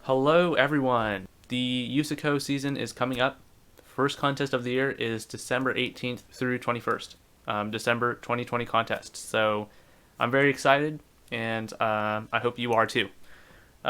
Hello everyone! The USACO season is coming up. First contest of the year is December 18th through 21st. December 2020 contest. So I'm very excited and I hope you are too.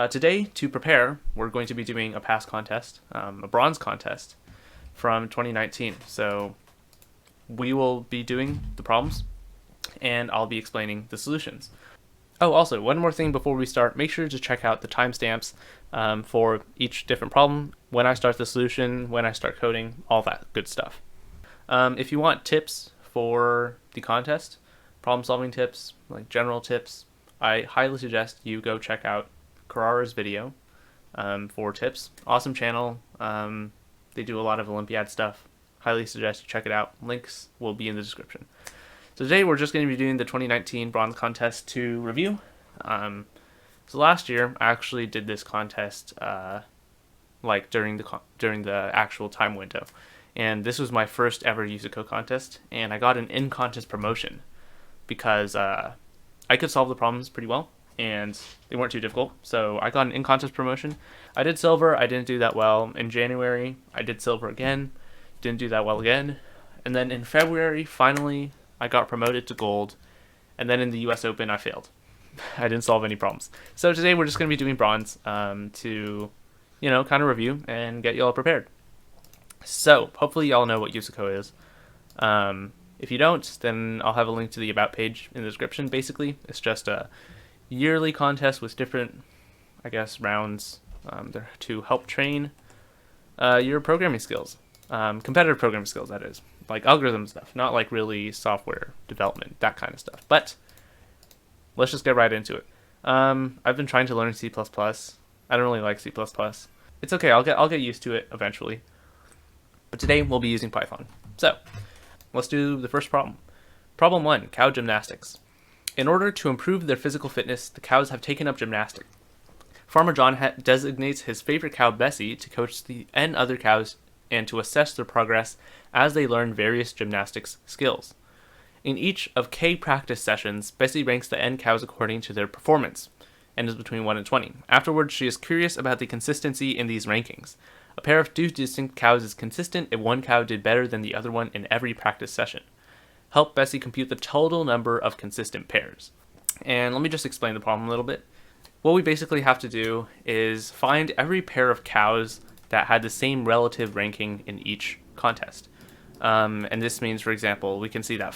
Today, to prepare, we're going to be doing a past contest, a bronze contest from 2019. So we will be doing the problems and I'll be explaining the solutions. Oh, also, one more thing before we start, make sure to check out the timestamps for each different problem, when I start the solution, when I start coding, all that good stuff. If you want tips for the contest, problem-solving tips, like general tips, I highly suggest you go check out Carrara's video for tips. Awesome channel. They do a lot of Olympiad stuff. Highly suggest you check it out. Links will be in the description. So today we're just going to be doing the 2019 bronze contest to review. So last year I actually did this contest like during the actual time window, and this was my first ever USACO contest, and I got an in-contest promotion because I could solve the problems pretty well and they weren't too difficult. So I got an in-contest promotion. I did silver. I didn't do that well. In January I did silver again, didn't do that well again, and then in February finally I got promoted to gold, and then in the US Open I failed. I didn't solve any problems. So today we're just going to be doing bronze to, kind of review and get you all prepared. So hopefully y'all know what USACO is. If you don't, then I'll have a link to the About page in the description. Basically, it's just a yearly contest with different, rounds to help train your programming skills. Competitive programming skills, that is. Like algorithm stuff, not like really software development, that kind of stuff. But let's just get right into it. I've been trying to learn C++. I don't really like C++. It's okay, I'll get used to it eventually. But today we'll be using Python. So let's do the first problem. Problem 1, cow gymnastics. In order to improve their physical fitness, the cows have taken up gymnastics. Farmer John designates his favorite cow, Bessie, to coach the N other cows and to assess their progress as they learn various gymnastics skills. In each of K practice sessions, Bessie ranks the N cows according to their performance, and is between 1 and 20. Afterwards, she is curious about the consistency in these rankings. A pair of two distinct cows is consistent if one cow did better than the other one in every practice session. Help Bessie compute the total number of consistent pairs. And let me just explain the problem a little bit. What we basically have to do is find every pair of cows that had the same relative ranking in each contest. And this means, for example, we can see that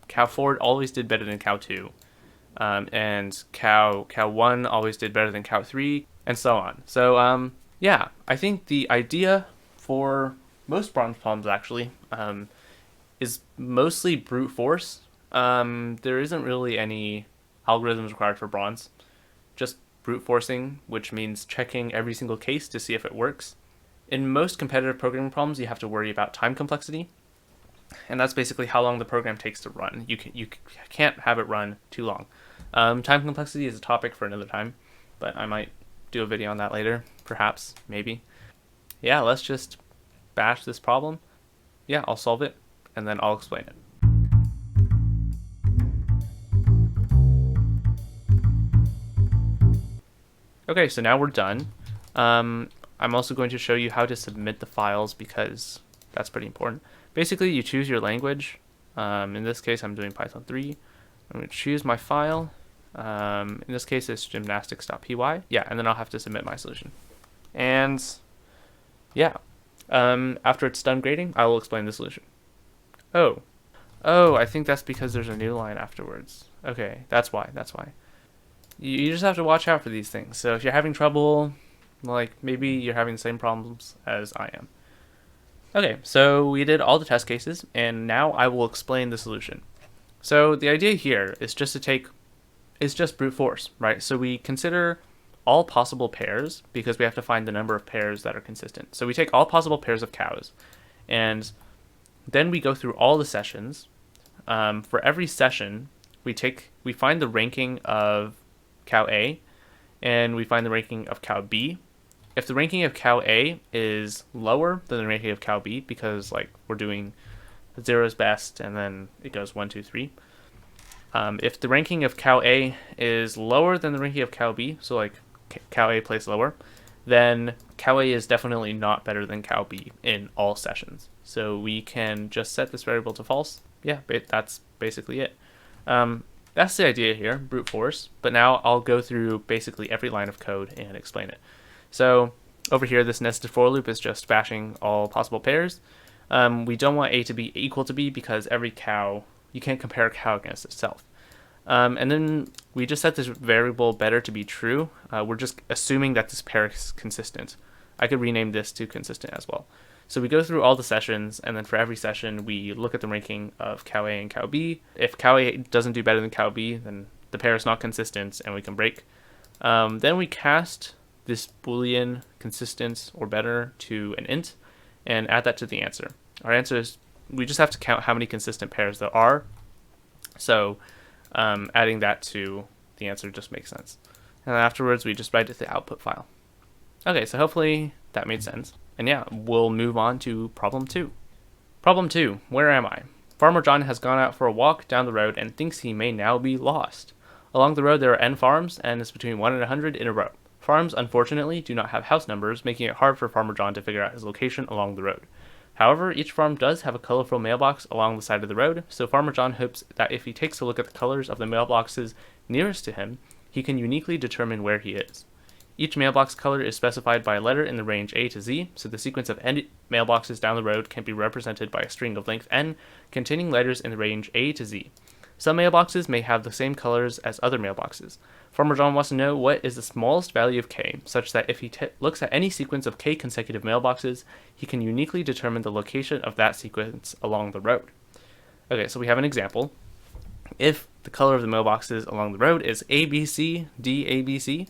cow 4 always did better than cow 2. And cow 1 always did better than cow 3, and so on. So, I think the idea for most bronze problems, actually, is mostly brute force. There isn't really any algorithms required for bronze. Just brute forcing, which means checking every single case to see if it works. In most competitive programming problems, you have to worry about time complexity, and that's basically how long the program takes to run. You can't have it run too long. Time complexity is a topic for another time, but I might do a video on that later, perhaps, maybe. Yeah, let's just bash this problem. Yeah, I'll solve it, and then I'll explain it. Okay, so now we're done. I'm also going to show you how to submit the files because that's pretty important. Basically, you choose your language. In this case, I'm doing Python 3. I'm going to choose my file. In this case, it's gymnastics.py. Yeah, and then I'll have to submit my solution. And yeah, after it's done grading, I will explain the solution. Oh, I think that's because there's a new line afterwards. Okay, that's why. You just have to watch out for these things. So if you're having trouble, like maybe you're having the same problems as I am. Okay, so we did all the test cases, and now I will explain the solution. So the idea here is just brute force, right? So we consider all possible pairs because we have to find the number of pairs that are consistent. So we take all possible pairs of cows, and then we go through all the sessions. For every session, we find the ranking of cow A, and we find the ranking of cow B. If the ranking of cow A is lower than the ranking of cow B, because we're doing 0 is best, and then it goes 1, 2, 3. If the ranking of cow A is lower than the ranking of cow B, so cow A plays lower, then cow A is definitely not better than cow B in all sessions. So we can just set this variable to false. Yeah, that's basically it. That's the idea here, brute force. But now I'll go through basically every line of code and explain it. So over here, this nested for loop is just bashing all possible pairs. We don't want A to be equal to B because every cow, you can't compare a cow against itself. And then we just set this variable better to be true. We're just assuming that this pair is consistent. I could rename this to consistent as well. So we go through all the sessions, and then for every session, we look at the ranking of cow A and cow B. If cow A doesn't do better than cow B, then the pair is not consistent, and we can break. Then we cast this boolean consistent or better to an int, and add that to the answer. Our answer is, we just have to count how many consistent pairs there are. So adding that to the answer just makes sense. And afterwards, we just write it to the output file. Okay, so hopefully that made sense. And yeah, we'll move on to problem 2. Problem 2, where am I? Farmer John has gone out for a walk down the road and thinks he may now be lost. Along the road there are n farms, and it's between 1 and 100 in a row. Farms, unfortunately, do not have house numbers, making it hard for Farmer John to figure out his location along the road. However, each farm does have a colorful mailbox along the side of the road, so Farmer John hopes that if he takes a look at the colors of the mailboxes nearest to him, he can uniquely determine where he is. Each mailbox color is specified by a letter in the range A to Z, so the sequence of n mailboxes down the road can be represented by a string of length n containing letters in the range A to Z. Some mailboxes may have the same colors as other mailboxes. Farmer John wants to know what is the smallest value of k, such that if he looks at any sequence of k consecutive mailboxes, he can uniquely determine the location of that sequence along the road. Okay, so we have an example. If the color of the mailboxes along the road is ABC, D, ABC,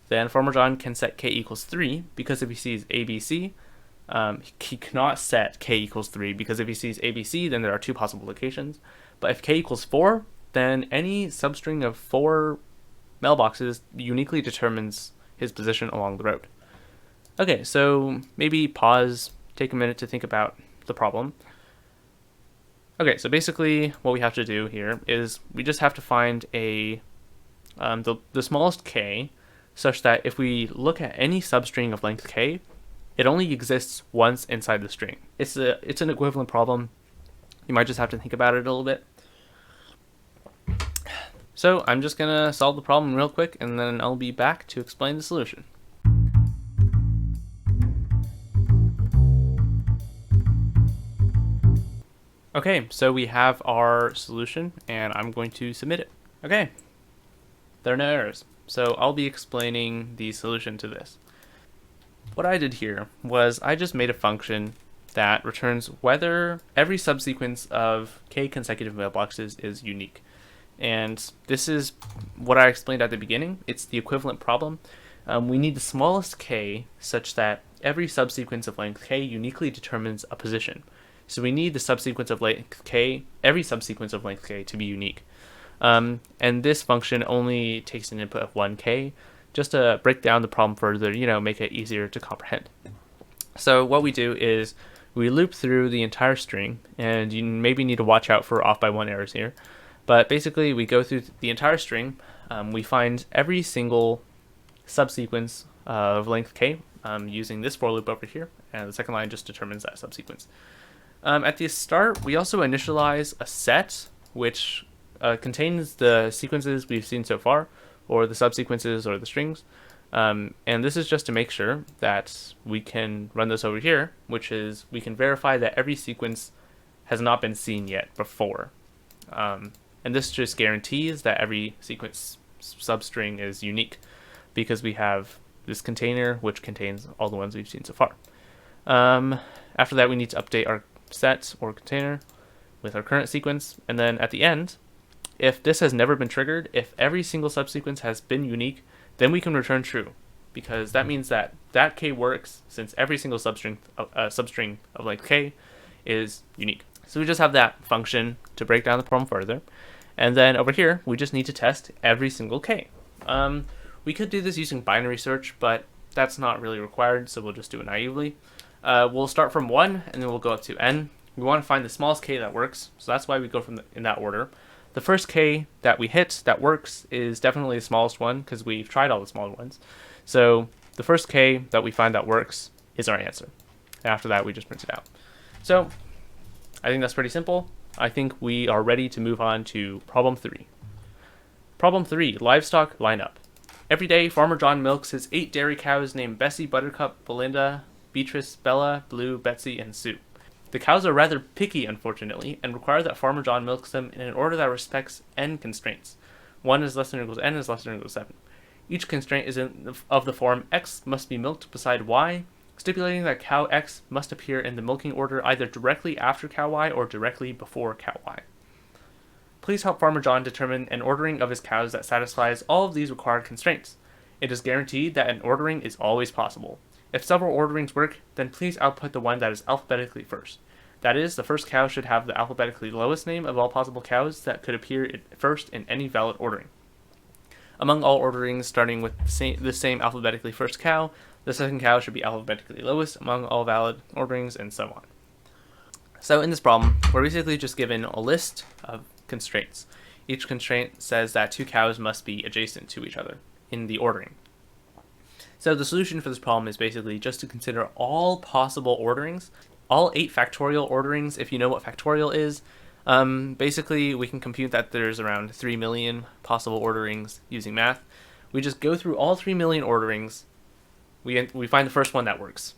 then Farmer John can set k equals 3, because if he sees ABC, he cannot set k equals 3, because if he sees ABC, then there are 2 possible locations. But if k equals 4, then any substring of 4 mailboxes uniquely determines his position along the road. Okay, so maybe pause, take a minute to think about the problem. Okay, so basically what we have to do here is we just have to find the smallest k, such that if we look at any substring of length k, it only exists once inside the string. It's an equivalent problem. You might just have to think about it a little bit. So I'm just going to solve the problem real quick, and then I'll be back to explain the solution. Okay, so we have our solution, and I'm going to submit it. Okay, there are no errors. So I'll be explaining the solution to this. What I did here was I just made a function that returns whether every subsequence of k consecutive mailboxes is unique. And this is what I explained at the beginning. It's the equivalent problem. We need the smallest k such that every subsequence of length k uniquely determines a position. So we need the subsequence of length k, every subsequence of length k, to be unique. And this function only takes an input of 1k, just to break down the problem further, make it easier to comprehend. So what we do is we loop through the entire string, and you maybe need to watch out for off by 1 errors here. But basically we go through the entire string, we find every single subsequence of length k using this for loop over here, and the second line just determines that subsequence. At the start, we also initialize a set which contains the sequences we've seen so far, or the subsequences or the strings. And this is just to make sure that we can run this over here, which is we can verify that every sequence has not been seen yet before. And this just guarantees that every sequence substring is unique, because we have this container which contains all the ones we've seen so far. After that, we need to update our set or container with our current sequence, and then at the end, if this has never been triggered, if every single subsequence has been unique, then we can return true, because that means that k works since every single substring of length k is unique. So we just have that function to break down the problem further, and then over here we just need to test every single k. We could do this using binary search, but that's not really required, so we'll just do it naively. We'll start from 1 and then we'll go up to n. We want to find the smallest k that works, so that's why we go in that order. The first k that we hit that works is definitely the smallest one, because we've tried all the smaller ones. So the first K that we find that works is our answer. And after that, we just print it out. So I think that's pretty simple. I think we are ready to move on to problem 3. Problem 3, livestock lineup. Every day, Farmer John milks his 8 dairy cows named Bessie, Buttercup, Belinda, Beatrice, Bella, Blue, Betsy, and Sue. The cows are rather picky, unfortunately, and require that Farmer John milks them in an order that respects n constraints. 1 is less than or equals n is less than or equals 7. Each constraint is of the form x must be milked beside y, stipulating that cow x must appear in the milking order either directly after cow y or directly before cow y. Please help Farmer John determine an ordering of his cows that satisfies all of these required constraints. It is guaranteed that an ordering is always possible. If several orderings work, then please output the one that is alphabetically first. That is, the first cow should have the alphabetically lowest name of all possible cows that could appear first in any valid ordering. Among all orderings starting with the same alphabetically first cow, the second cow should be alphabetically lowest among all valid orderings, and so on. So in this problem, we're basically just given a list of constraints. Each constraint says that 2 cows must be adjacent to each other in the ordering. So the solution for this problem is basically just to consider all possible orderings, all 8 factorial orderings, if you know what factorial is. Basically, we can compute that there's around 3 million possible orderings using math. We just go through all 3 million orderings, we find the first one that works.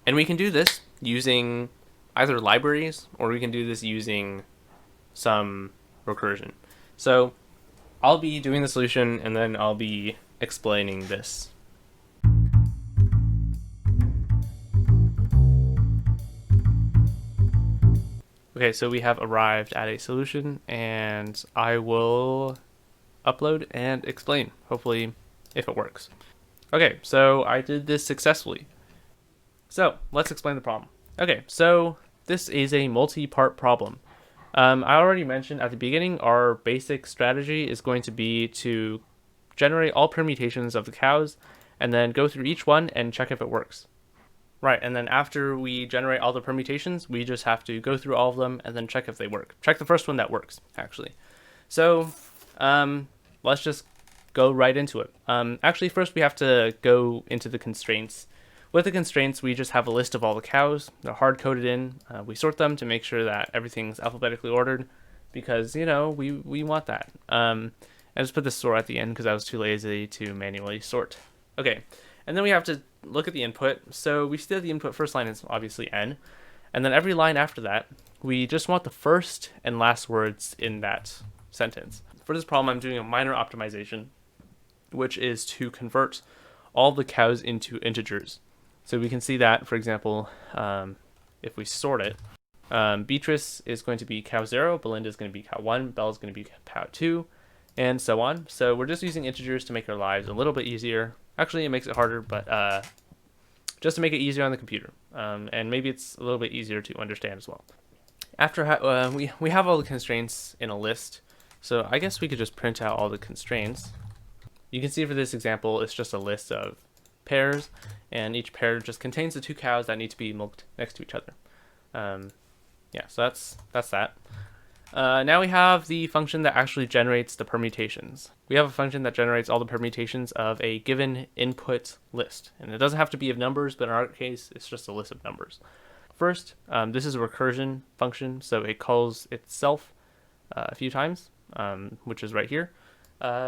And we can do this using either libraries, or we can do this using some recursion. So I'll be doing the solution, and then I'll be explaining this. Okay, so we have arrived at a solution, and I will upload and explain, hopefully, if it works. Okay, so I did this successfully. So let's explain the problem. Okay, so this is a multi-part problem. I already mentioned at the beginning, our basic strategy is going to be to generate all permutations of the cows, and then go through each one and check if it works. Right, and then after we generate all the permutations, we just have to go through all of them and then check if they work. Check the first one that works, actually. So let's just go right into it. Actually, first we have to go into the constraints. With the constraints, we just have a list of all the cows. They're hard-coded in. We sort them to make sure that everything's alphabetically ordered because, you know, we want that. I just put the sort at the end because I was too lazy to manually sort. Okay, and then we have to look at the input. So we see that the input first line is obviously n, and then every line after that, we just want the first and last words in that sentence. For this problem, I'm doing a minor optimization, which is to convert all the cows into integers. So we can see that, for example, if we sort it, Beatrice is going to be cow 0, Belinda is going to be cow 1, Belle is going to be cow 2, and so on. So we're just using integers to make our lives a little bit easier. Actually, it makes it harder, but just to make it easier on the computer. And maybe it's a little bit easier to understand as well. After we have all the constraints in a list, so I guess we could just print out all the constraints. You can see for this example, it's just a list of pairs, and each pair just contains the 2 cows that need to be milked next to each other. Yeah, so that's that. Now we have the function that actually generates the permutations. We have a function that generates all the permutations of a given input list. And it doesn't have to be of numbers, but in our case, it's just a list of numbers. First, this is a recursion function, so it calls itself a few times, which is right here.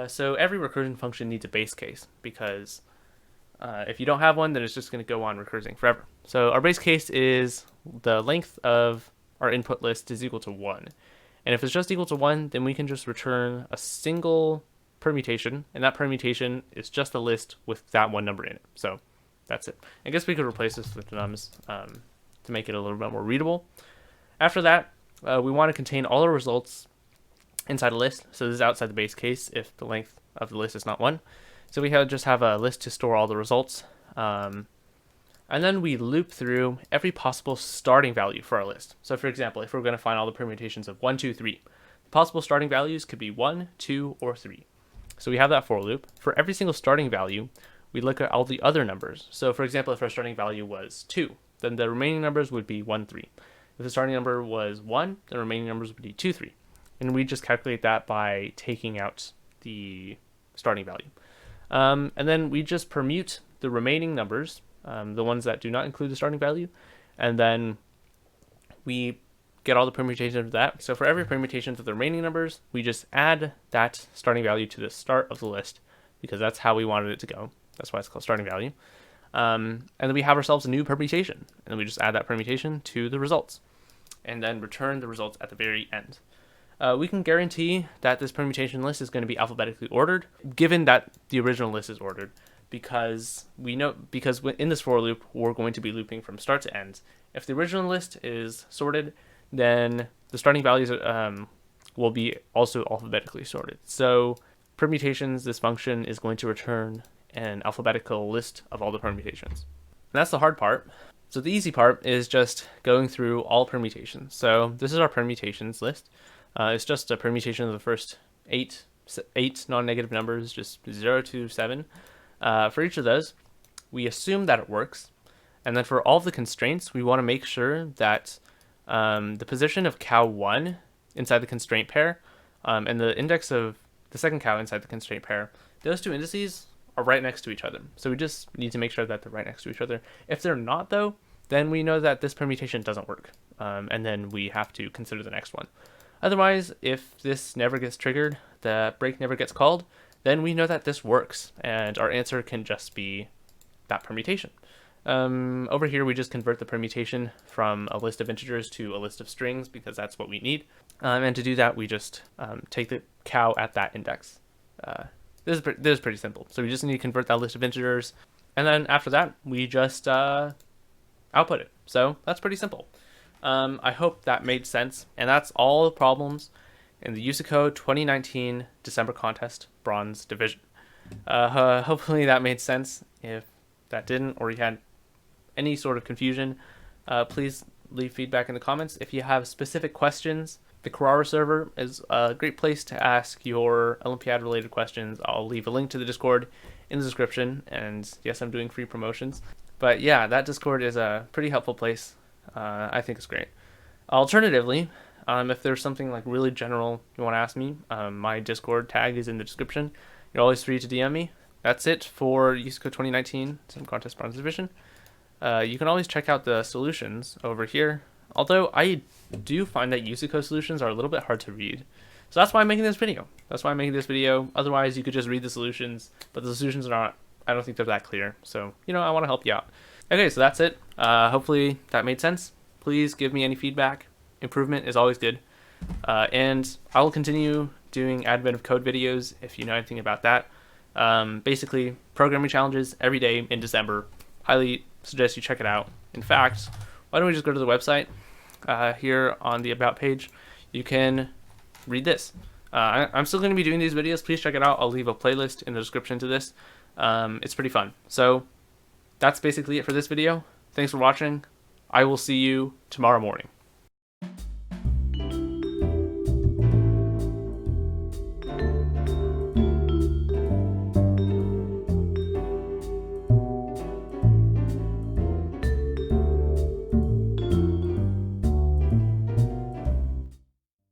So every recursion function needs a base case, because if you don't have one, then it's just going to go on recursing forever. So our base case is the length of our input list is equal to 1. And if it's just equal to 1, then we can just return a single permutation, and that permutation is just a list with that one number in it. So that's it. I guess we could replace this with nums to make it a little bit more readable. After that, we want to contain all the results inside a list. So this is outside the base case if the length of the list is not 1. So we just have a list to store all the results. And then we loop through every possible starting value for our list. So for example, if we're going to find all the permutations of 1, 2, 3, the possible starting values could be 1, 2, or 3. So we have that for loop. For every single starting value, we look at all the other numbers. So for example, if our starting value was 2, then the remaining numbers would be 1, 3. If the starting number was 1, the remaining numbers would be 2, 3. And we just calculate that by taking out the starting value. And then we just permute the remaining numbers, the ones that do not include the starting value, and then we get all the permutations of that. So for every permutation of the remaining numbers, we just add that starting value to the start of the list, because that's how we wanted it to go. That's why it's called starting value. And then we have ourselves a new permutation, and then we just add that permutation to the results, and then return the results at the very end. We can guarantee that this permutation list is going to be alphabetically ordered, given that the original list is ordered, because in this for loop, we're going to be looping from start to end. If the original list is sorted, then the starting values will be also alphabetically sorted. So permutations, this function is going to return an alphabetical list of all the permutations. And that's the hard part. So the easy part is just going through all permutations. So this is our permutations list. It's just a permutation of the first eight non-negative numbers, just 0 to 7. For each of those, we assume that it works. And then for all of the constraints, we want to make sure that the position of cow 1 inside the constraint pair and the index of the second cow inside the constraint pair, those two indices are right next to each other. So we just need to make sure that they're right next to each other. If they're not, though, then we know that this permutation doesn't work. And then we have to consider the next one. Otherwise, if this never gets triggered, the break never gets called, then we know that this works, and our answer can just be that permutation. Over here, we just convert the permutation from a list of integers to a list of strings, because that's what we need. And to do that, we just take the cow at that index. This is pretty simple. So we just need to convert that list of integers, and then after that, we just output it. So that's pretty simple. I hope that made sense, and that's all the problems in the USACO 2019 December contest bronze division. Hopefully that made sense. If that didn't, or you had any sort of confusion, please leave feedback in the comments. If you have specific questions, the Quora server is a great place to ask your Olympiad related questions. I'll leave a link to the Discord in the description, and yes, I'm doing free promotions. But yeah, that Discord is a pretty helpful place. I think it's great. Alternatively, if there's something like really general you want to ask me, my Discord tag is in the description. You're always free to DM me. That's it for USACO 2019 Sim Contest Bronze Division. You can always check out the solutions over here, although I do find that USACO solutions are a little bit hard to read. So that's why I'm making this video. Otherwise, you could just read the solutions, but the solutions I don't think they're that clear. So, I want to help you out. Okay, so that's it. Hopefully that made sense. Please give me any feedback. Improvement is always good. And I will continue doing advent of code videos if you know anything about that. Basically, programming challenges every day in December. Highly suggest you check it out. In fact, why don't we just go to the website here on the About page. You can read this. I'm still going to be doing these videos. Please check it out. I'll leave a playlist in the description to this. It's pretty fun. So that's basically it for this video. Thanks for watching. I will see you tomorrow morning.